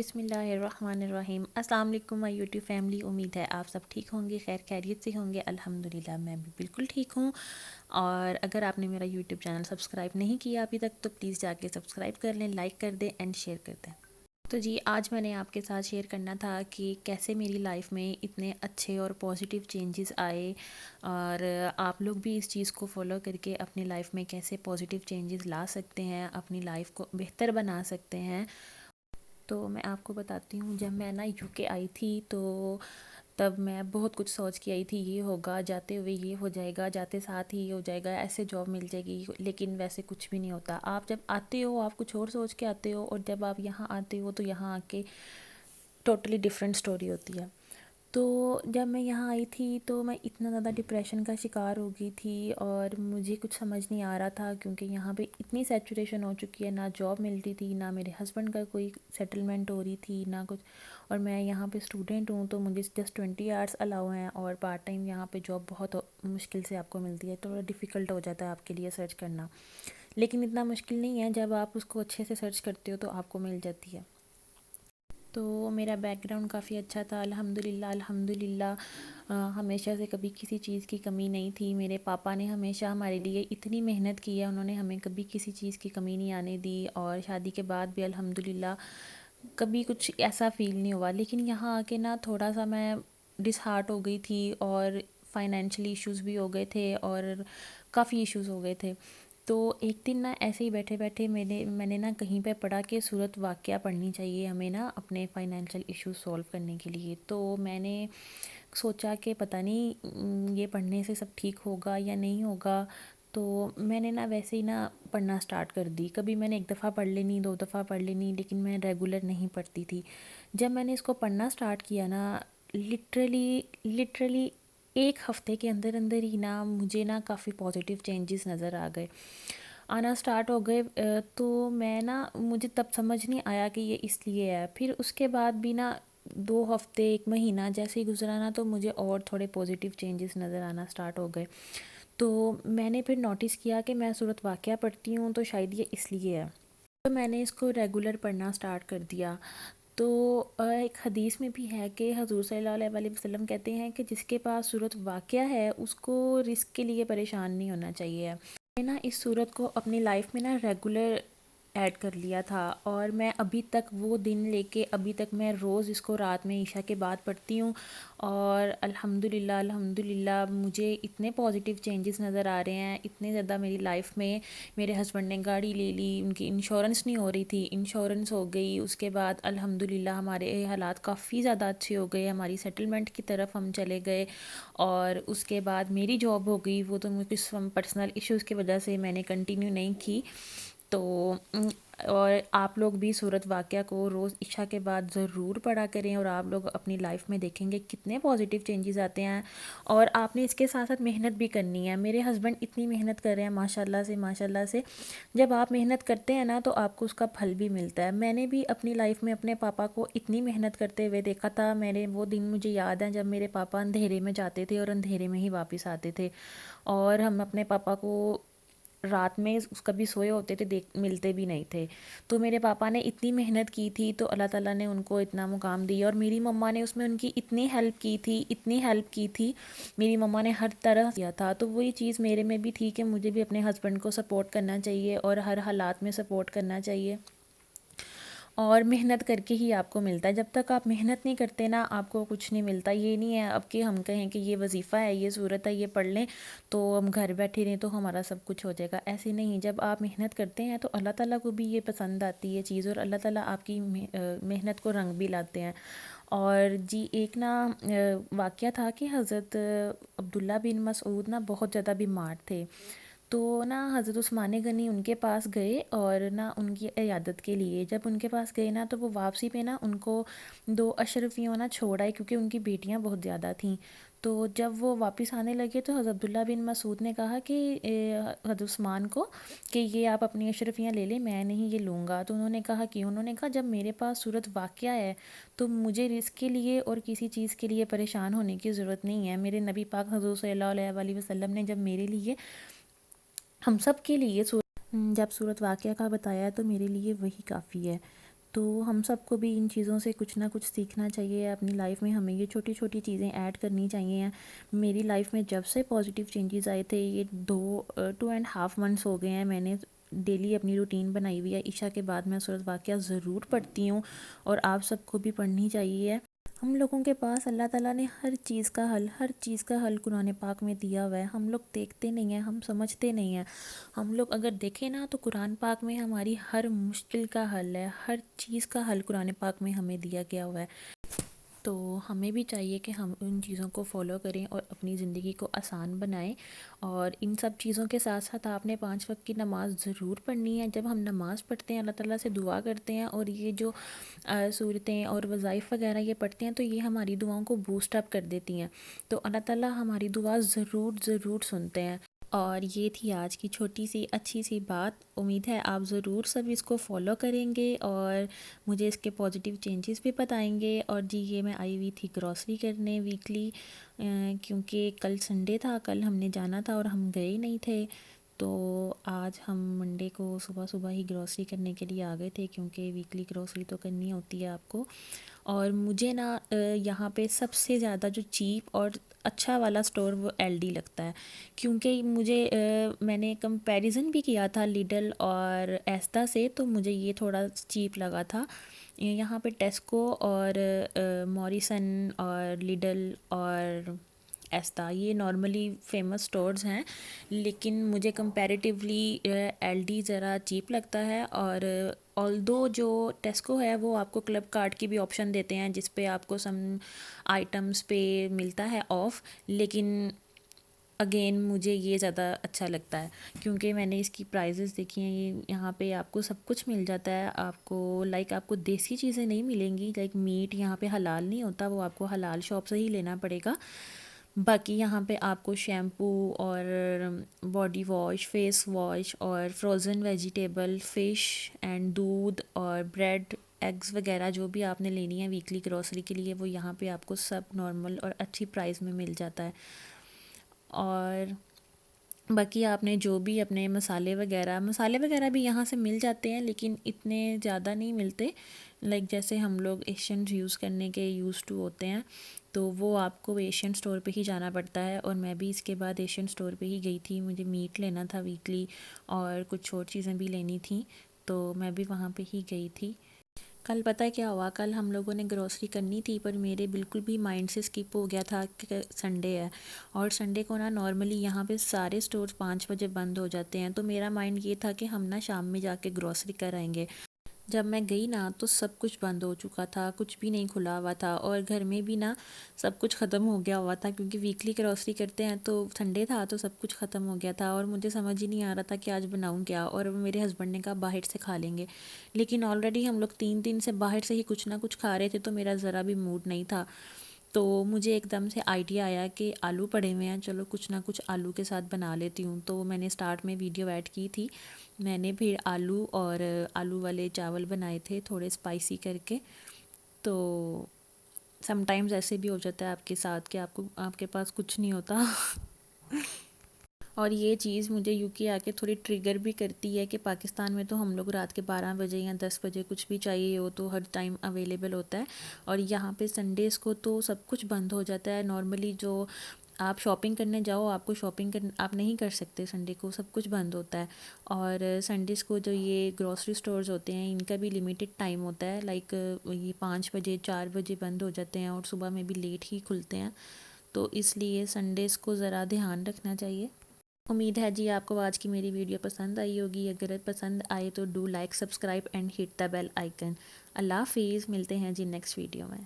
بسم اللہ الرحمن الرحیم۔ السلام علیکم مائی یوٹیوب فیملی، امید ہے آپ سب ٹھیک ہوں گے، خیر خیریت سے ہوں گے۔ الحمدللہ میں بھی بالکل ٹھیک ہوں۔ اور اگر آپ نے میرا یوٹیوب چینل سبسکرائب نہیں کیا ابھی تک تو پلیز جا کے سبسکرائب کر لیں، لائک کر دیں اینڈ شیئر کر دیں۔ تو جی آج میں نے آپ کے ساتھ شیئر کرنا تھا کہ کیسے میری لائف میں اتنے اچھے اور پازیٹیو چینجز آئے، اور آپ لوگ بھی اس چیز کو فالو کر کے اپنی لائف میں کیسے پازیٹیو چینجز لا سکتے ہیں، اپنی لائف کو بہتر بنا سکتے ہیں۔ تو میں آپ کو بتاتی ہوں، جب میں نا یو کے آئی تھی تو تب میں بہت کچھ سوچ کے آئی تھی، یہ ہوگا، جاتے ہوئے یہ ہو جائے گا، جاتے ساتھ ہی یہ ہو جائے گا، ایسے جاب مل جائے گی، لیکن ویسے کچھ بھی نہیں ہوتا۔ آپ جب آتے ہو آپ کچھ اور سوچ کے آتے ہو، اور جب آپ یہاں آتے ہو تو یہاں آ کے ٹوٹلی ڈفرینٹ سٹوری ہوتی ہے۔ تو جب میں یہاں آئی تھی تو میں اتنا زیادہ ڈپریشن کا شکار ہو گئی تھی، اور مجھے کچھ سمجھ نہیں آ رہا تھا، کیونکہ یہاں پہ اتنی سیچوریشن ہو چکی ہے، نہ جاب مل رہی تھی، نہ میرے ہسبینڈ کا کوئی سیٹلمنٹ ہو رہی تھی، نہ کچھ۔ اور میں یہاں پہ اسٹوڈنٹ ہوں تو مجھے جسٹ 20 آورس الاؤ ہیں، اور پارٹ ٹائم یہاں پہ جاب بہت مشکل سے آپ کو ملتی ہے، تھوڑا ڈیفیکلٹ ہو جاتا ہے آپ کے لیے سرچ کرنا، لیکن اتنا مشکل نہیں ہے، جب آپ اس کو اچھے سے سرچ کرتے ہو تو آپ کو مل جاتی ہے۔ تو میرا بیک گراؤنڈ کافی اچھا تھا، الحمدللہ الحمدللہ۔ ہمیشہ سے کبھی کسی چیز کی کمی نہیں تھی۔ میرے پاپا نے ہمیشہ ہمارے لیے اتنی محنت کی ہے، انہوں نے ہمیں کبھی کسی چیز کی کمی نہیں آنے دی، اور شادی کے بعد بھی الحمدللہ کبھی کچھ ایسا فیل نہیں ہوا۔ لیکن یہاں آ کے نا تھوڑا سا میں ڈس ہارٹ ہو گئی تھی، اور فائنینشلی ایشوز بھی ہو گئے تھے، اور کافی ایشوز ہو گئے تھے۔ تو ایک دن نا ایسے ہی بیٹھے بیٹھے میں نے نا کہیں پہ پڑھا کہ صورت واقعہ پڑھنی چاہیے ہمیں نا اپنے فائنینشیل ایشوز سولو کرنے کے لیے۔ تو میں نے سوچا کہ پتہ نہیں یہ پڑھنے سے سب ٹھیک ہوگا یا نہیں ہوگا، تو میں نے نا ویسے ہی نا پڑھنا سٹارٹ کر دی۔ کبھی میں نے ایک دفعہ پڑھ لینی، 2 دفعہ پڑھ لینی، لیکن میں ریگولر نہیں پڑھتی تھی۔ جب میں نے اس کو پڑھنا سٹارٹ کیا نا، لٹرلی ایک ہفتے کے اندر اندر ہی نا مجھے نا کافی پازیٹیو چینجز نظر آ گئے، آنا سٹارٹ ہو گئے۔ تو میں نا مجھے تب سمجھ نہیں آیا کہ یہ اس لیے ہے۔ پھر اس کے بعد بھی نا 2 ہفتے 1 مہینہ جیسے ہی گزرا نا، تو مجھے اور تھوڑے پازیٹیو چینجز نظر آنا سٹارٹ ہو گئے۔ تو میں نے پھر نوٹس کیا کہ میں صورت واقعہ پڑھتی ہوں تو شاید یہ اس لیے ہے، تو میں نے اس کو ریگولر پڑھنا سٹارٹ کر دیا۔ تو ایک حدیث میں بھی ہے کہ حضور صلی اللہ علیہ وسلم کہتے ہیں کہ جس کے پاس صورت واقعہ ہے اس کو رزق کے لیے پریشان نہیں ہونا چاہیے۔ میں نا اس صورت کو اپنی لائف میں نا ریگولر ایڈ کر لیا تھا، اور میں ابھی تک وہ دن لے کے ابھی تک میں روز اس کو رات میں عشاء کے بعد پڑھتی ہوں، اور الحمدللہ الحمدللہ مجھے اتنے پازیٹیو چینجز نظر آ رہے ہیں، اتنے زیادہ میری لائف میں۔ میرے ہسبینڈ نے گاڑی لے لی، ان کی انشورنس نہیں ہو رہی تھی، انشورنس ہو گئی۔ اس کے بعد الحمدللہ ہمارے حالات کافی زیادہ اچھے ہو گئے، ہماری سیٹلمنٹ کی طرف ہم چلے گئے، اور اس کے بعد میری جاب ہو گئی۔ وہ تو مجھے پرسنل ایشوز کی وجہ سے میں نے کنٹینیو نہیں کی۔ تو اور آپ لوگ بھی صورت واقعہ کو روز عشاء کے بعد ضرور پڑھا کریں، اور آپ لوگ اپنی لائف میں دیکھیں گے کتنے پازیٹیو چینجز آتے ہیں، اور آپ نے اس کے ساتھ ساتھ محنت بھی کرنی ہے۔ میرے ہسبینڈ اتنی محنت کر رہے ہیں ماشاءاللہ سے۔ جب آپ محنت کرتے ہیں نا تو آپ کو اس کا پھل بھی ملتا ہے۔ میں نے بھی اپنی لائف میں اپنے پاپا کو اتنی محنت کرتے ہوئے دیکھا تھا۔ وہ دن مجھے یاد ہیں جب میرے پاپا اندھیرے میں جاتے تھے اور اندھیرے میں ہی واپس آتے تھے، اور ہم اپنے پاپا کو رات میں کبھی سوئے ہوتے تھے ملتے بھی نہیں تھے۔ تو میرے پاپا نے اتنی محنت کی تھی تو اللہ تعالیٰ نے ان کو اتنا مقام دیا، اور میری مما نے اس میں ان کی اتنی ہیلپ کی تھی، میری مما نے ہر طرح کیا تھا۔ تو وہی چیز میرے میں بھی تھی کہ مجھے بھی اپنے ہسبینڈ کو سپورٹ کرنا چاہیے، اور ہر حالات میں سپورٹ کرنا چاہیے، اور محنت کر کے ہی آپ کو ملتا ہے۔ جب تک آپ محنت نہیں کرتے نا آپ کو کچھ نہیں ملتا۔ یہ نہیں ہے اب کہ ہم کہیں کہ یہ وظیفہ ہے، یہ صورت ہے، یہ پڑھ لیں تو ہم گھر بیٹھے رہیں تو ہمارا سب کچھ ہو جائے گا، ایسے نہیں۔ جب آپ محنت کرتے ہیں تو اللہ تعالیٰ کو بھی یہ پسند آتی ہے چیز، اور اللہ تعالیٰ آپ کی محنت کو رنگ بھی لاتے ہیں۔ اور جی ایک نا واقعہ تھا کہ حضرت عبداللہ بن مسعود نا بہت زیادہ بیمار تھے، تو نا حضرت عثمان غنی ان کے پاس گئے، اور نا ان کی عیادت کے لیے جب ان کے پاس گئے نا تو وہ واپسی پہ نا ان کو 2 اشرفیوں نا چھوڑ آئے، کیونکہ ان کی بیٹیاں بہت زیادہ تھیں۔ تو جب وہ واپس آنے لگے تو حضرت عبداللہ بن مسعود نے کہا کہ حضرت عثمان کو کہ یہ آپ اپنی اشرفیاں لے لیں، میں نہیں یہ لوں گا۔ تو انہوں نے کہا کہ انہوں نے کہا جب میرے پاس صورت واقعہ ہے تو مجھے رزق کے لیے اور کسی چیز کے لیے پریشان ہونے کی ضرورت نہیں ہے۔ میرے نبی پاک حضور صلی اللہ علیہ وسلم نے جب میرے لیے، ہم سب کے لیے جب صورت واقعہ کا بتایا تو میرے لیے وہی کافی ہے۔ تو ہم سب کو بھی ان چیزوں سے کچھ نہ کچھ سیکھنا چاہیے اپنی لائف میں. ہمیں یہ چھوٹی چھوٹی چیزیں ایڈ کرنی چاہیے. میری لائف میں جب سے پازیٹیو چینجز آئے تھے، یہ 2.5 منتھس ہو گئے ہیں، میں نے ڈیلی اپنی روٹین بنائی ہوئی ہے. عشاء کے بعد میں سورۃ واقعہ ضرور پڑھتی ہوں، اور آپ سب کو بھی پڑھنی چاہیے. ہم لوگوں کے پاس اللہ تعالیٰ نے ہر چیز کا حل قرآن پاک میں دیا ہوا ہے. ہم لوگ دیکھتے نہیں ہیں، ہم سمجھتے نہیں ہیں. ہم لوگ اگر دیکھیں نا تو قرآن پاک میں ہماری ہر مشکل کا حل ہے، ہر چیز کا حل قرآن پاک میں ہمیں دیا گیا ہوا ہے. تو ہمیں بھی چاہیے کہ ہم ان چیزوں کو فالو کریں اور اپنی زندگی کو آسان بنائیں. اور ان سب چیزوں کے ساتھ ساتھ آپ نے 5 وقت کی نماز ضرور پڑھنی ہے. جب ہم نماز پڑھتے ہیں، اللہ تعالیٰ سے دعا کرتے ہیں، اور یہ جو صورتیں اور وظائف وغیرہ یہ پڑھتے ہیں، تو یہ ہماری دعاؤں کو بوسٹ اپ کر دیتی ہیں. تو اللہ تعالیٰ ہماری دعا ضرور ضرور سنتے ہیں. اور یہ تھی آج کی چھوٹی سی اچھی سی بات. امید ہے آپ ضرور سب اس کو فالو کریں گے اور مجھے اس کے پازیٹیو چینجز بھی بتائیں گے. اور جی، یہ میں آئی ہوئی تھی گروسری کرنے ویکلی، کیونکہ کل سنڈے تھا، کل ہم نے جانا تھا اور ہم گئے نہیں تھے. تو آج ہم منڈے کو صبح صبح ہی گروسری کرنے کے لیے آ گئے تھے، کیونکہ ویکلی گروسری تو کرنی ہوتی ہے آپ کو. اور مجھے نا یہاں پہ سب سے زیادہ جو چیپ اور اچھا والا سٹور وہ ایل ڈی لگتا ہے. کیونکہ مجھے میں نے کمپیریزن بھی کیا تھا لیڈل اور ایستا سے، تو مجھے یہ تھوڑا چیپ لگا تھا. یہاں پہ ٹیسکو اور موریسن اور لیڈل اور ایستا یہ نارملی فیمس سٹورز ہیں، لیکن مجھے کمپیریٹیولی ایل ڈی ذرا چیپ لگتا ہے. اور آلدو جو ٹیسکو ہے وہ آپ کو کلب کارڈ کی بھی آپشن دیتے ہیں، جس پہ آپ کو سم آئٹمس پہ ملتا ہے آف. لیکن اگین مجھے یہ زیادہ اچھا لگتا ہے، کیونکہ میں نے اس کی پرائزز دیکھی ہیں. یہاں پہ آپ کو سب کچھ مل جاتا ہے. آپ کو آپ کو دیسی چیزیں نہیں ملیں گی. میٹ یہاں پہ حلال نہیں ہوتا، وہ آپ کو حلال شاپ سے ہی لینا پڑے گا. باقی یہاں پہ آپ کو شیمپو اور باڈی واش، فیس واش اور فروزن ویجیٹیبل، فش اینڈ دودھ اور بریڈ، ایگز وغیرہ جو بھی آپ نے لینی ہے ویکلی گروسری کے لیے، وہ یہاں پہ آپ کو سب نارمل اور اچھی پرائز میں مل جاتا ہے. اور باقی آپ نے جو بھی اپنے مسالے وغیرہ بھی یہاں سے مل جاتے ہیں، لیکن اتنے زیادہ نہیں ملتے. جیسے ہم لوگ ایشینز یوز کرنے کے یوز ٹو ہوتے ہیں، تو وہ آپ کو ایشین اسٹور پہ ہی جانا پڑتا ہے. اور میں بھی اس کے بعد ایشین اسٹور پہ ہی گئی تھی. مجھے میٹ لینا تھا ویکلی، اور کچھ اور چیزیں بھی لینی تھیں، تو میں بھی وہاں پہ ہی گئی تھی. کل پتہ ہے کیا ہوا؟ کل ہم لوگوں نے گروسری کرنی تھی، پر میرے بالکل بھی مائنڈ سے اسکپ ہو گیا تھا کہ سنڈے ہے، اور سنڈے کو نا نارملی یہاں پہ سارے سٹورز 5 بجے بند ہو جاتے ہیں. تو میرا مائنڈ یہ تھا کہ ہم نا شام میں جا کے گروسری کر آئیں گے. جب میں گئی نا تو سب کچھ بند ہو چکا تھا، کچھ بھی نہیں کھلا ہوا تھا. اور گھر میں بھی نا سب کچھ ختم ہو گیا ہوا تھا، کیونکہ ویکلی گروسری کرتے ہیں تو سنڈے تھا تو سب کچھ ختم ہو گیا تھا. اور مجھے سمجھ ہی نہیں آ رہا تھا کہ آج بناؤں کیا. اور میرے ہسبینڈ نے کہا باہر سے کھا لیں گے، لیکن آلریڈی ہم لوگ 3 دن سے باہر سے ہی کچھ نہ کچھ کھا رہے تھے، تو میرا ذرا بھی موڈ نہیں تھا. تو مجھے ایک دم سے آئیڈیا آیا کہ آلو پڑے ہوئے ہیں، چلو کچھ نہ کچھ آلو کے ساتھ بنا لیتی ہوں. تو میں نے سٹارٹ میں ویڈیو ایڈ کی تھی. میں نے پھر آلو اور آلو والے چاول بنائے تھے تھوڑے اسپائسی کر کے. تو سم ٹائمز ایسے بھی ہو جاتا ہے آپ کے ساتھ کہ آپ کے پاس کچھ نہیں ہوتا. اور یہ چیز مجھے یو کے آ کے تھوڑی ٹریگر بھی کرتی ہے کہ پاکستان میں تو ہم لوگ رات کے 12 بجے یا 10 بجے کچھ بھی چاہیے ہو تو ہر ٹائم اویلیبل ہوتا ہے. اور یہاں پہ سنڈیز کو تو سب کچھ بند ہو جاتا ہے. نارملی جو آپ شاپنگ کرنے جاؤ، آپ کو آپ نہیں کر سکتے سنڈے کو، سب کچھ بند ہوتا ہے. اور سنڈیز کو جو یہ گروسری سٹورز ہوتے ہیں، ان کا بھی لمیٹڈ ٹائم ہوتا ہے. یہ 5 بجے 4 بجے بند ہو جاتے ہیں، اور صبح میں بھی لیٹ ہی کھلتے ہیں. تو اس لیے سنڈیز کو ذرا دھیان رکھنا چاہیے. امید ہے جی آپ کو آج کی میری ویڈیو پسند آئی ہوگی. اگر پسند آئے تو do like, subscribe and hit the bell icon. اللہ حافظ، ملتے ہیں جی نیکسٹ ویڈیو میں.